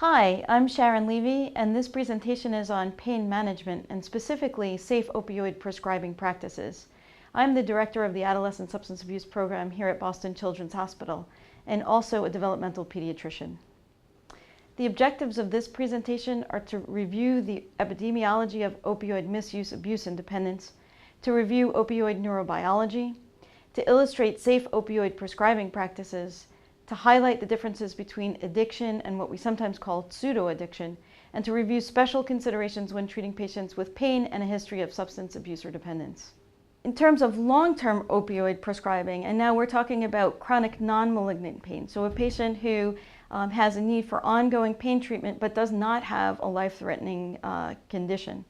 Hi, I'm Sharon Levy, and this presentation is on pain management and specifically safe opioid prescribing practices. I'm the director of the Adolescent Substance Abuse Program here at Boston Children's Hospital and also a developmental pediatrician. The objectives of this presentation are to review the epidemiology of opioid misuse, abuse, and dependence, to review opioid neurobiology, to illustrate safe opioid prescribing practices, to highlight the differences between addiction and what we sometimes call pseudo-addiction, and to review special considerations when treating patients with pain and a history of substance abuse or dependence. In terms of long-term opioid prescribing, and now we're talking about chronic non-malignant pain, so a patient who has a need for ongoing pain treatment but does not have a life-threatening condition.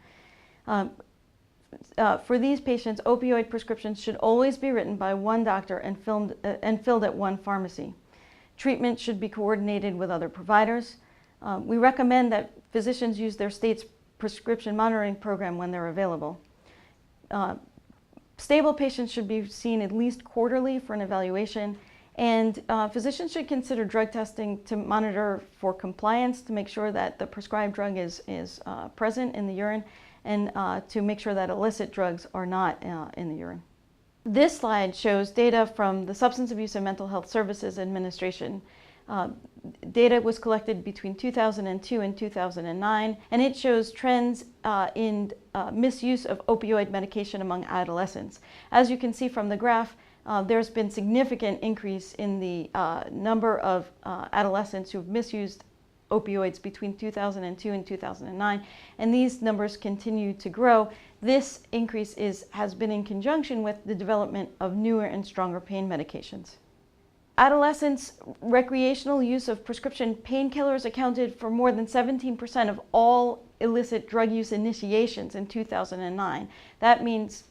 For these patients, opioid prescriptions should always be written by one doctor and filled at one pharmacy. Treatment should be coordinated with other providers. We recommend that physicians use their state's prescription monitoring program when they're available. Stable patients should be seen at least quarterly for an evaluation, and physicians should consider drug testing to monitor for compliance to make sure that the prescribed drug is present in the urine and to make sure that illicit drugs are not in the urine. This slide shows data from the Substance Abuse and Mental Health Services Administration. Data was collected between 2002 and 2009, and it shows trends in misuse of opioid medication among adolescents. As you can see from the graph, there's been significant increase in the number of adolescents who've misused opioids between 2002 and 2009, and these numbers continue to grow. This increase has been in conjunction with the development of newer and stronger pain medications. Adolescents' recreational use of prescription painkillers accounted for more than 17% of all illicit drug use initiations in 2009. That means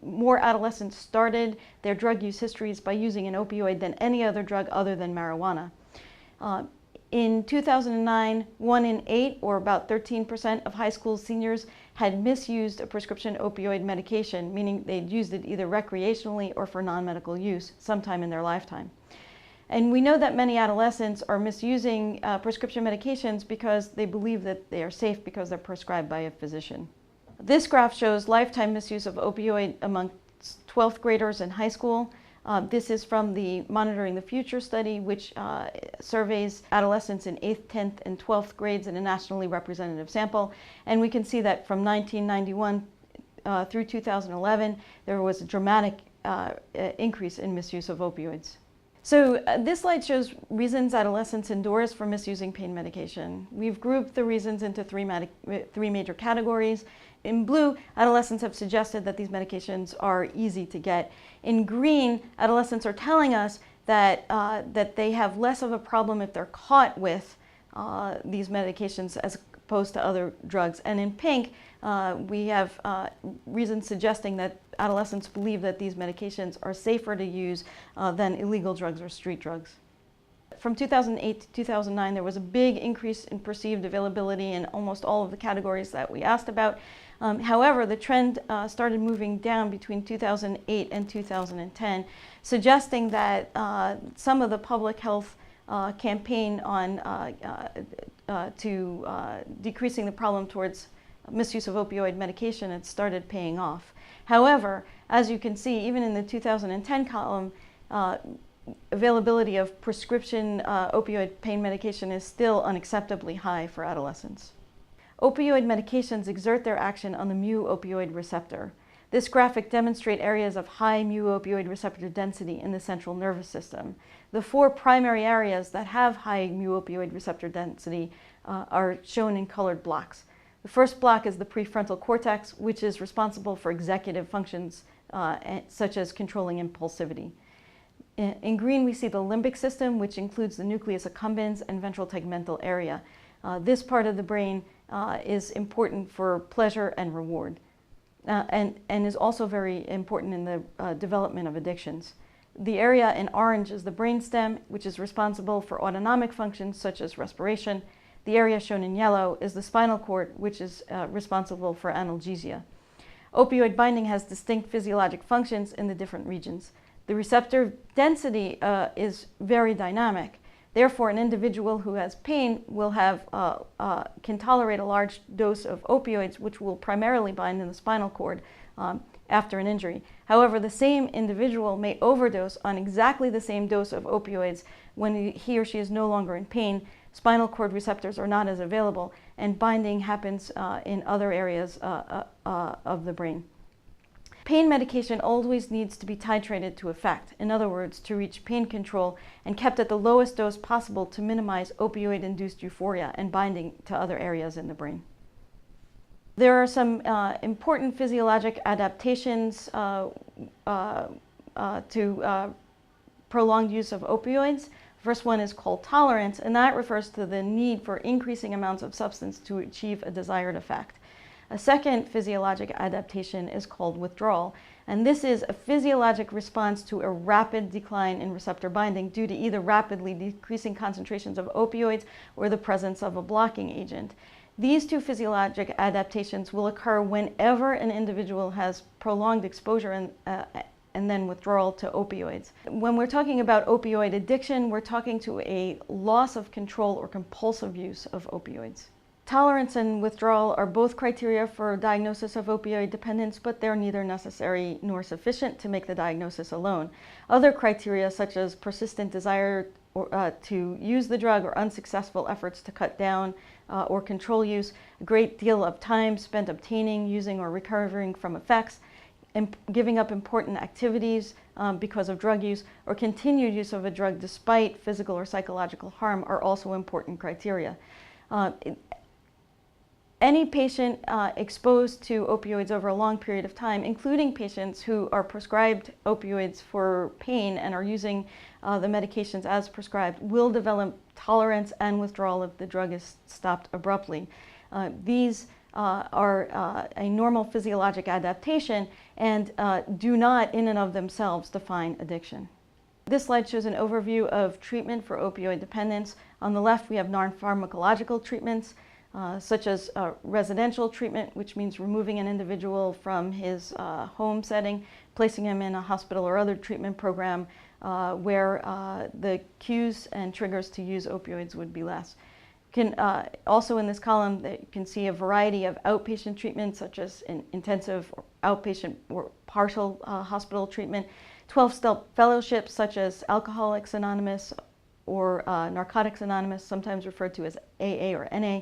more adolescents started their drug use histories by using an opioid than any other drug other than marijuana. In 2009, 1 in 8, or about 13% of high school seniors had misused a prescription opioid medication, meaning they'd used it either recreationally or for non-medical use sometime in their lifetime. And we know that many adolescents are misusing prescription medications because they believe that they are safe because they're prescribed by a physician. This graph shows lifetime misuse of opioid among 12th graders in high school. This is from the Monitoring the Future study, which surveys adolescents in 8th, 10th, and 12th grades in a nationally representative sample. And we can see that from 1991 through 2011, there was a dramatic increase in misuse of opioids. So this slide shows reasons adolescents endorse for misusing pain medication. We've grouped the reasons into three major categories. In blue, adolescents have suggested that these medications are easy to get. In green, adolescents are telling us that, that they have less of a problem if they're caught with these medications as opposed to other drugs. And in pink, we have reasons suggesting that adolescents believe that these medications are safer to use than illegal drugs or street drugs. From 2008 to 2009, there was a big increase in perceived availability in almost all of the categories that we asked about. However, the trend started moving down between 2008 and 2010, suggesting that some of the public health campaign on decreasing the problem towards misuse of opioid medication had started paying off. However, as you can see, even in the 2010 column, availability of prescription opioid pain medication is still unacceptably high for adolescents. Opioid medications exert their action on the mu-opioid receptor. This graphic demonstrates areas of high mu-opioid receptor density in the central nervous system. The 4 primary areas that have high mu-opioid receptor density are shown in colored blocks. The first block is the prefrontal cortex, which is responsible for executive functions such as controlling impulsivity. In green, we see the limbic system, which includes the nucleus accumbens and ventral tegmental area. This part of the brain is important for pleasure and reward, and is also very important in the development of addictions. The area in orange is the brainstem, which is responsible for autonomic functions such as respiration. The area shown in yellow is the spinal cord, which is responsible for analgesia. Opioid binding has distinct physiologic functions in the different regions. The receptor density is very dynamic. Therefore, an individual who has pain will can tolerate a large dose of opioids, which will primarily bind in the spinal cord after an injury. However, the same individual may overdose on exactly the same dose of opioids when he or she is no longer in pain. Spinal cord receptors are not as available, and binding happens in other areas of the brain. Pain medication always needs to be titrated to effect, in other words, to reach pain control, and kept at the lowest dose possible to minimize opioid-induced euphoria and binding to other areas in the brain. There are some important physiologic adaptations to prolonged use of opioids. The first one is called tolerance, and that refers to the need for increasing amounts of substance to achieve a desired effect. A second physiologic adaptation is called withdrawal, and this is a physiologic response to a rapid decline in receptor binding due to either rapidly decreasing concentrations of opioids or the presence of a blocking agent. These two physiologic adaptations will occur whenever an individual has prolonged exposure and then withdrawal to opioids. When we're talking about opioid addiction, we're talking to a loss of control or compulsive use of opioids. Tolerance and withdrawal are both criteria for diagnosis of opioid dependence, but they're neither necessary nor sufficient to make the diagnosis alone. Other criteria, such as persistent desire to use the drug or unsuccessful efforts to cut down or control use, a great deal of time spent obtaining, using, or recovering from effects, giving up important activities because of drug use, or continued use of a drug despite physical or psychological harm are also important criteria. Any patient exposed to opioids over a long period of time, including patients who are prescribed opioids for pain and are using the medications as prescribed, will develop tolerance and withdrawal if the drug is stopped abruptly. These are a normal physiologic adaptation and do not in and of themselves define addiction. This slide shows an overview of treatment for opioid dependence. On the left, we have non-pharmacological treatments, such as residential treatment, which means removing an individual from his home setting, placing him in a hospital or other treatment program where the cues and triggers to use opioids would be less. Also in this column, you can see a variety of outpatient treatments, such as intensive or outpatient or partial hospital treatment, 12-step fellowships, such as Alcoholics Anonymous or Narcotics Anonymous, sometimes referred to as AA or NA,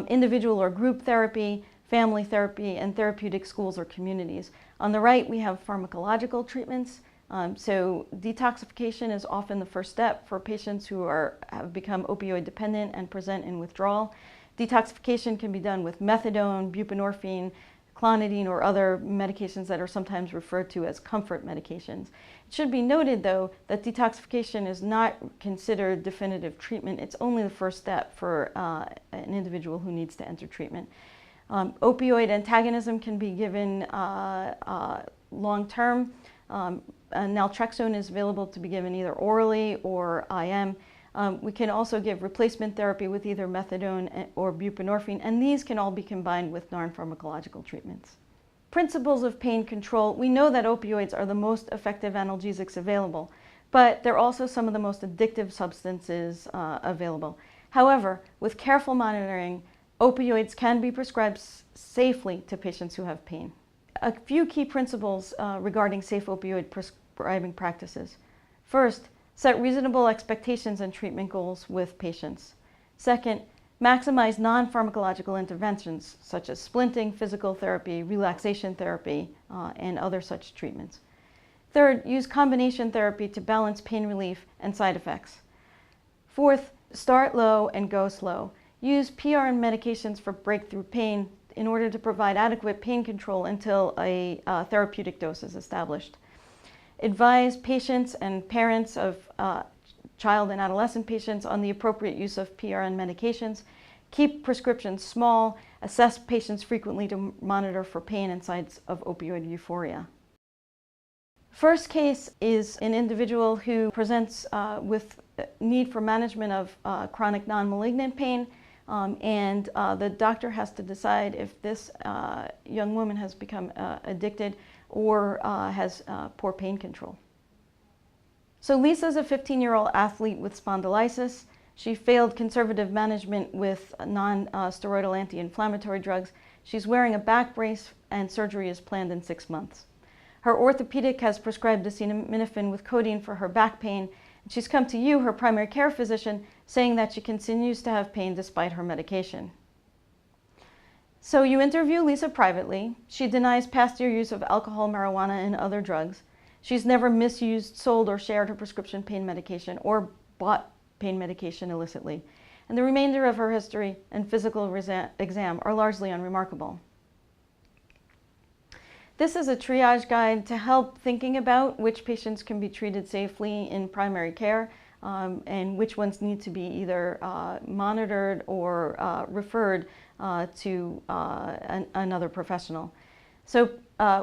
individual or group therapy, family therapy, and therapeutic schools or communities. On the right, we have pharmacological treatments. So detoxification is often the first step for patients who have become opioid dependent and present in withdrawal. Detoxification can be done with methadone, buprenorphine, clonidine, or other medications that are sometimes referred to as comfort medications. It should be noted, though, that detoxification is not considered definitive treatment. It's only the first step for an individual who needs to enter treatment. Opioid antagonism can be given long-term. Naltrexone is available to be given either orally or IM. We can also give replacement therapy with either methadone or buprenorphine, and these can all be combined with non-pharmacological treatments. Principles of pain control. We know that opioids are the most effective analgesics available, but they're also some of the most addictive substances available. However, with careful monitoring, opioids can be prescribed safely to patients who have pain. A few key principles regarding safe opioid prescribing practices. First, set reasonable expectations and treatment goals with patients. Second, maximize non-pharmacological interventions such as splinting, physical therapy, relaxation therapy, and other such treatments. Third, use combination therapy to balance pain relief and side effects. Fourth, start low and go slow. Use PRN medications for breakthrough pain in order to provide adequate pain control until a therapeutic dose is established. Advise patients and parents of child and adolescent patients on the appropriate use of PRN medications. Keep prescriptions small. Assess patients frequently to monitor for pain and signs of opioid euphoria. First case is an individual who presents with need for management of chronic non-malignant pain, and the doctor has to decide if this young woman has become addicted or has poor pain control. So Lisa's a 15-year-old athlete with spondylitis. She failed conservative management with non-steroidal anti-inflammatory drugs. She's wearing a back brace and surgery is planned in 6 months. Her orthopedic has prescribed acetaminophen with codeine for her back pain. And she's come to you, her primary care physician, saying that she continues to have pain despite her medication. So you interview Lisa privately. She denies past year use of alcohol, marijuana, and other drugs. She's never misused, sold, or shared her prescription pain medication or bought pain medication illicitly. And the remainder of her history and physical exam are largely unremarkable. This is a triage guide to help thinking about which patients can be treated safely in primary care and which ones need to be either monitored or referred to another professional. So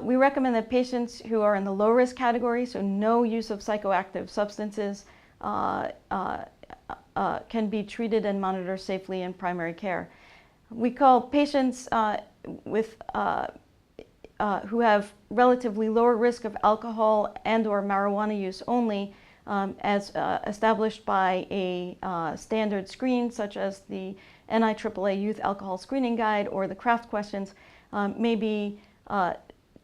we recommend that patients who are in the low risk category, so no use of psychoactive substances, can be treated and monitored safely in primary care. We call patients who have relatively lower risk of alcohol and or marijuana use only as established by a standard screen such as the NIAAA Youth Alcohol Screening Guide or the CRAFT questions may be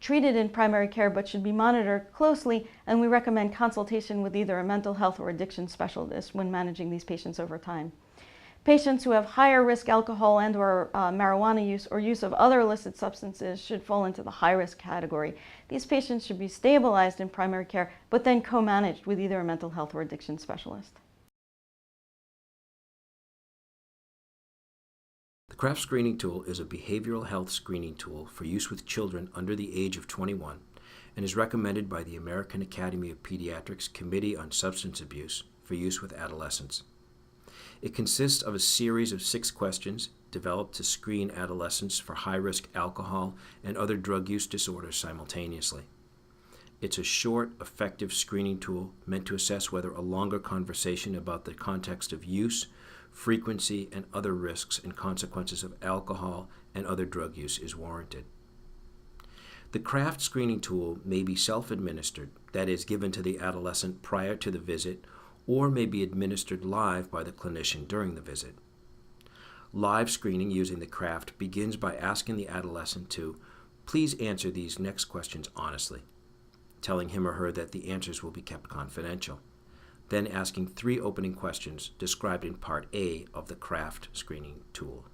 treated in primary care but should be monitored closely, and we recommend consultation with either a mental health or addiction specialist when managing these patients over time. Patients who have higher risk alcohol and or marijuana use or use of other illicit substances should fall into the high risk category. These patients should be stabilized in primary care but then co-managed with either a mental health or addiction specialist. The CRAFT screening tool is a behavioral health screening tool for use with children under the age of 21 and is recommended by the American Academy of Pediatrics Committee on Substance Abuse for use with adolescents. It consists of a series of 6 questions developed to screen adolescents for high-risk alcohol and other drug use disorders simultaneously. It's a short, effective screening tool meant to assess whether a longer conversation about the context of use, frequency, and other risks and consequences of alcohol and other drug use is warranted. The CRAFT screening tool may be self-administered, that is, given to the adolescent prior to the visit, or may be administered live by the clinician during the visit. Live screening using the CRAFT begins by asking the adolescent to please answer these next questions honestly, telling him or her that the answers will be kept confidential, then asking 3 opening questions described in Part A of the CRAFT screening tool.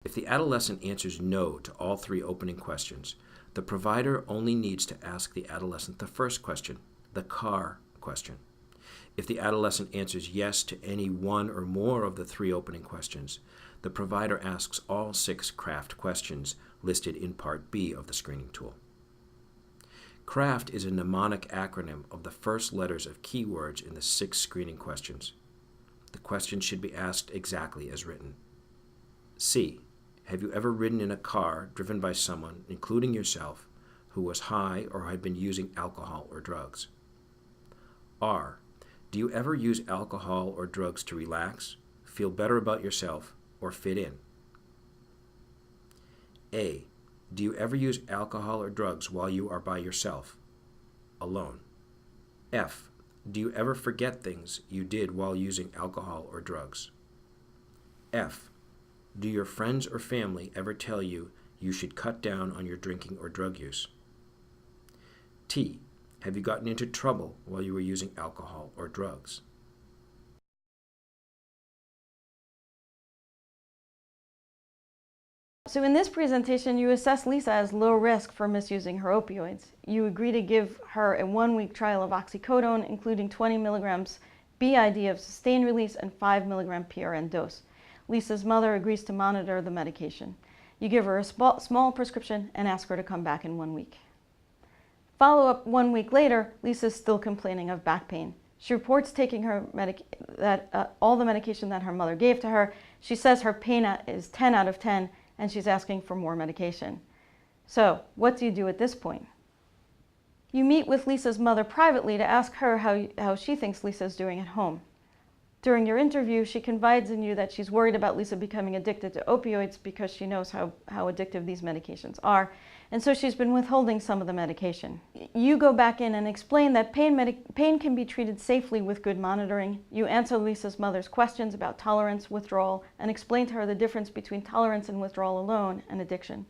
If the adolescent answers no to all 3 opening questions, the provider only needs to ask the adolescent the first question, the CAR question. If the adolescent answers yes to any 1 or more of the 3 opening questions, the provider asks all 6 CRAFT questions listed in Part B of the screening tool. CRAFT is a mnemonic acronym of the first letters of keywords in the 6 screening questions. The questions should be asked exactly as written. C. Have you ever ridden in a car driven by someone, including yourself, who was high or had been using alcohol or drugs? R. Do you ever use alcohol or drugs to relax, feel better about yourself, or fit in? A. Do you ever use alcohol or drugs while you are by yourself, alone? F. Do you ever forget things you did while using alcohol or drugs? F. Do your friends or family ever tell you you should cut down on your drinking or drug use? T. Have you gotten into trouble while you were using alcohol or drugs? So in this presentation, you assess Lisa as low risk for misusing her opioids. You agree to give her a 1-week trial of oxycodone, including 20 milligrams BID of sustained release and 5 milligram PRN dose. Lisa's mother agrees to monitor the medication. You give her a small prescription and ask her to come back in 1 week. Follow up 1 week later, Lisa's still complaining of back pain. She reports taking her all the medication that her mother gave to her. She says her pain is 10 out of 10 and she's asking for more medication. So what do you do at this point? You meet with Lisa's mother privately to ask her how she thinks Lisa is doing at home. During your interview, she confides in you that she's worried about Lisa becoming addicted to opioids because she knows how addictive these medications are, and so she's been withholding some of the medication. You go back in and explain that pain can be treated safely with good monitoring. You answer Lisa's mother's questions about tolerance, withdrawal, and explain to her the difference between tolerance and withdrawal alone and addiction.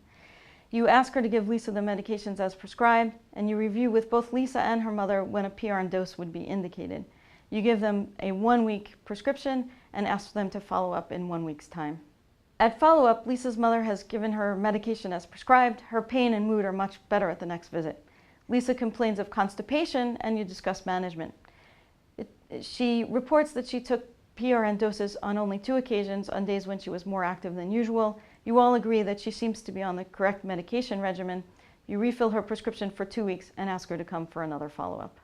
You ask her to give Lisa the medications as prescribed, and you review with both Lisa and her mother when a PRN dose would be indicated. You give them a 1-week prescription and ask them to follow up in 1 week's time. At follow-up, Lisa's mother has given her medication as prescribed. Her pain and mood are much better at the next visit. Lisa complains of constipation, and you discuss management. She reports that she took PRN doses on only 2 occasions, on days when she was more active than usual. You all agree that she seems to be on the correct medication regimen. You refill her prescription for 2 weeks and ask her to come for another follow-up.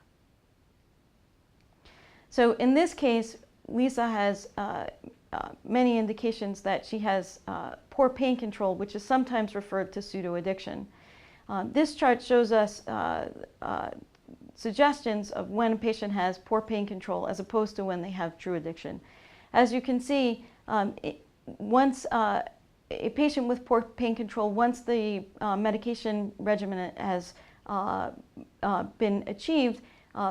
So in this case, Lisa has many indications that she has poor pain control, which is sometimes referred to pseudo-addiction. This chart shows us suggestions of when a patient has poor pain control as opposed to when they have true addiction. As you can see, once a patient with poor pain control, once the medication regimen has been achieved,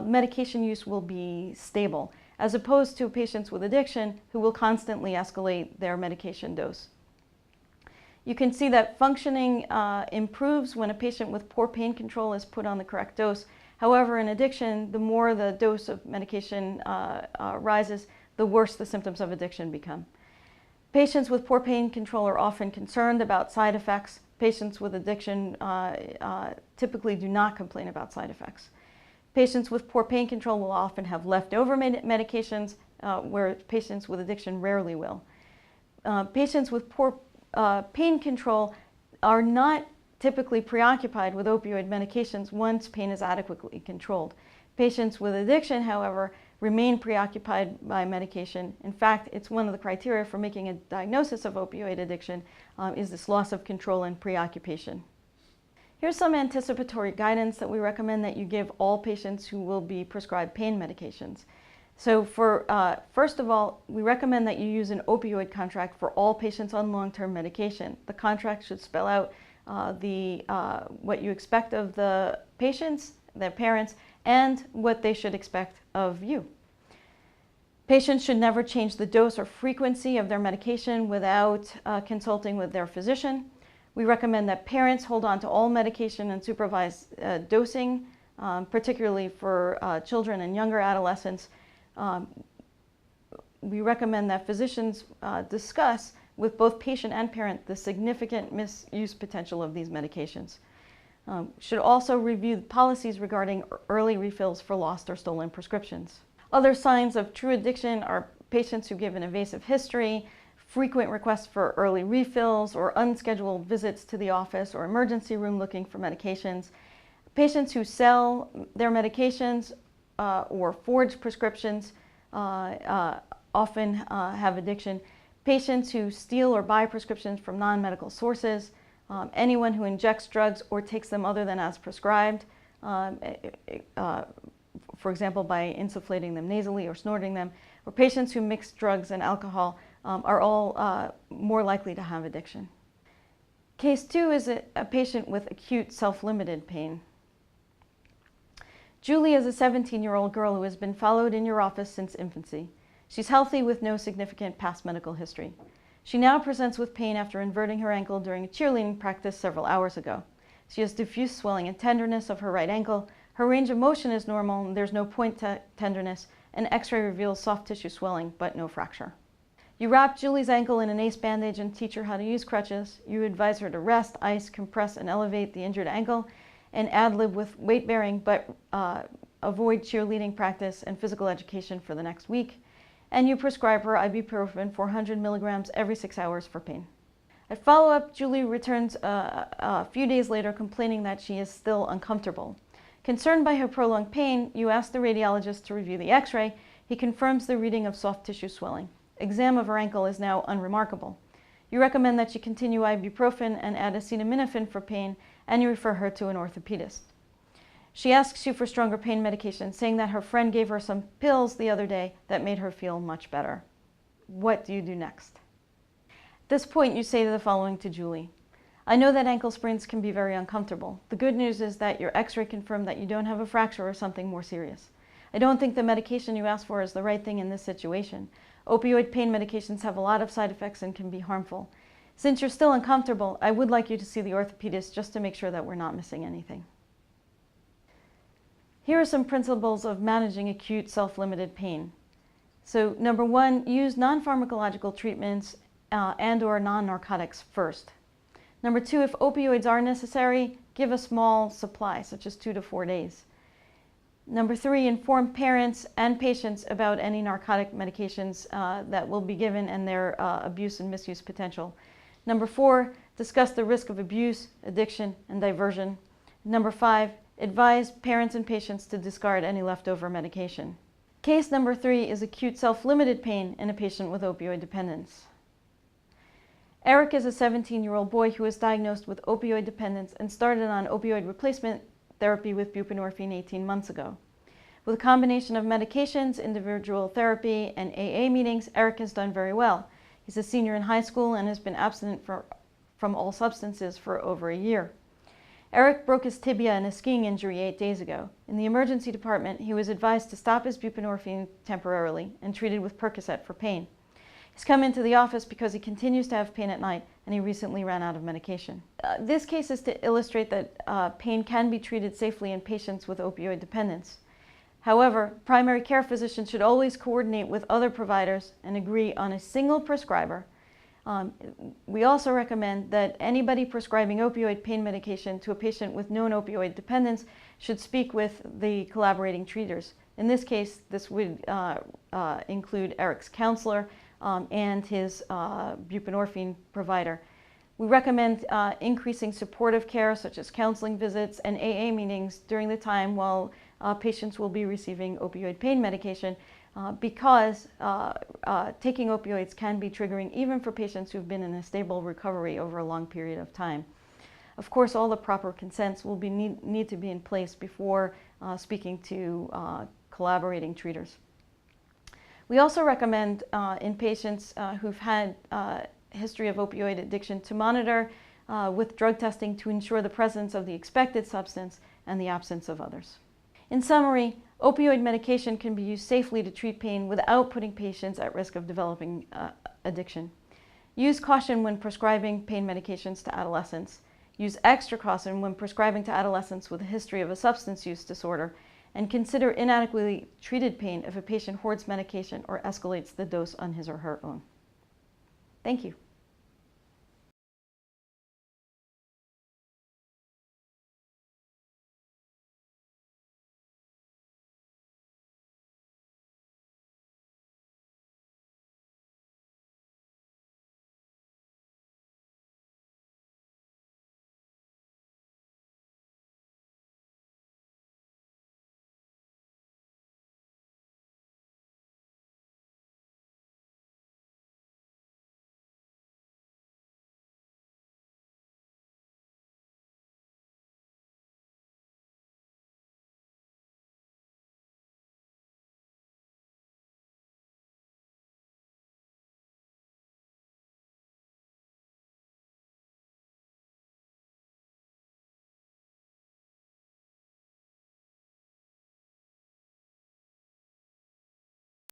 medication use will be stable, as opposed to patients with addiction who will constantly escalate their medication dose. You can see that functioning improves when a patient with poor pain control is put on the correct dose. However, in addiction, the more the dose of medication rises, the worse the symptoms of addiction become. Patients with poor pain control are often concerned about side effects. Patients with addiction typically do not complain about side effects. Patients with poor pain control will often have leftover medications, where patients with addiction rarely will. Patients with poor pain control are not typically preoccupied with opioid medications once pain is adequately controlled. Patients with addiction, however, remain preoccupied by medication. In fact, it's one of the criteria for making a diagnosis of opioid addiction is this loss of control and preoccupation. Here's some anticipatory guidance that we recommend that you give all patients who will be prescribed pain medications. So first of all, we recommend that you use an opioid contract for all patients on long-term medication. The contract should spell out what you expect of the patients, their parents, and what they should expect of you. Patients should never change the dose or frequency of their medication without consulting with their physician. We recommend that parents hold on to all medication and supervise dosing, particularly for children and younger adolescents. We recommend that physicians discuss with both patient and parent the significant misuse potential of these medications. Should also review policies regarding early refills for lost or stolen prescriptions. Other signs of true addiction are patients who give an evasive history, frequent requests for early refills, or unscheduled visits to the office or emergency room looking for medications. Patients who sell their medications or forge prescriptions often have addiction. Patients who steal or buy prescriptions from non-medical sources. Anyone who injects drugs or takes them other than as prescribed, for example, by insufflating them nasally or snorting them, or patients who mix drugs and alcohol are all more likely to have addiction. Case 2 is a patient with acute self-limited pain. Julie is a 17-year-old girl who has been followed in your office since infancy. She's healthy with no significant past medical history. She now presents with pain after inverting her ankle during a cheerleading practice several hours ago. She has diffuse swelling and tenderness of her right ankle. Her range of motion is normal and there's no point tenderness. An X-ray reveals soft tissue swelling but no fracture. You wrap Julie's ankle in an ACE bandage and teach her how to use crutches. You advise her to rest, ice, compress, and elevate the injured ankle, and ad-lib with weight-bearing, but avoid cheerleading practice and physical education for the next week. And you prescribe her ibuprofen 400 milligrams every 6 hours for pain. At follow-up, Julie returns a few days later complaining that she is still uncomfortable. Concerned by her prolonged pain, you ask the radiologist to review the X-ray. He confirms the reading of soft tissue swelling. Exam of her ankle is now unremarkable. You recommend that she continue ibuprofen and add acetaminophen for pain, and you refer her to an orthopedist. She asks you for stronger pain medication, saying that her friend gave her some pills the other day that made her feel much better. What do you do next? At this point, you say the following to Julie. I know that ankle sprains can be very uncomfortable. The good news is that your x-ray confirmed that you don't have a fracture or something more serious. I don't think the medication you asked for is the right thing in this situation. Opioid pain medications have a lot of side effects and can be harmful. Since you're still uncomfortable, I would like you to see the orthopedist just to make sure that we're not missing anything. Here are some principles of managing acute self-limited pain. So number one, use non-pharmacological treatments and/or non-narcotics first. Number two, if opioids are necessary, give a small supply, such as 2 to 4 days. Number three, inform parents and patients about any narcotic medications that will be given and their abuse and misuse potential. Number four, discuss the risk of abuse, addiction, and diversion. Number five, advise parents and patients to discard any leftover medication. Case number three is acute self-limited pain in a patient with opioid dependence. Eric is a 17-year-old boy who was diagnosed with opioid dependence and started on opioid replacement therapy with buprenorphine 18 months ago. With a combination of medications, individual therapy, and AA meetings, Eric has done very well. He's a senior in high school and has been abstinent from all substances for over a year. Eric broke his tibia in a skiing injury 8 days ago. In the emergency department, he was advised to stop his buprenorphine temporarily and treated with Percocet for pain. He's come into the office because he continues to have pain at night and he recently ran out of medication. This case is to illustrate that pain can be treated safely in patients with opioid dependence. However, primary care physicians should always coordinate with other providers and agree on a single prescriber. We also recommend that anybody prescribing opioid pain medication to a patient with known opioid dependence should speak with the collaborating treaters. In this case, this would include Eric's counselor and his buprenorphine provider. We recommend increasing supportive care such as counseling visits and AA meetings during the time while patients will be receiving opioid pain medication because taking opioids can be triggering even for patients who've been in a stable recovery over a long period of time. Of course, all the proper consents will need to be in place before speaking to collaborating treaters. We also recommend in patients who've had a history of opioid addiction to monitor with drug testing to ensure the presence of the expected substance and the absence of others. In summary, opioid medication can be used safely to treat pain without putting patients at risk of developing addiction. Use caution when prescribing pain medications to adolescents. Use extra caution when prescribing to adolescents with a history of a substance use disorder, and consider inadequately treated pain if a patient hoards medication or escalates the dose on his or her own. Thank you.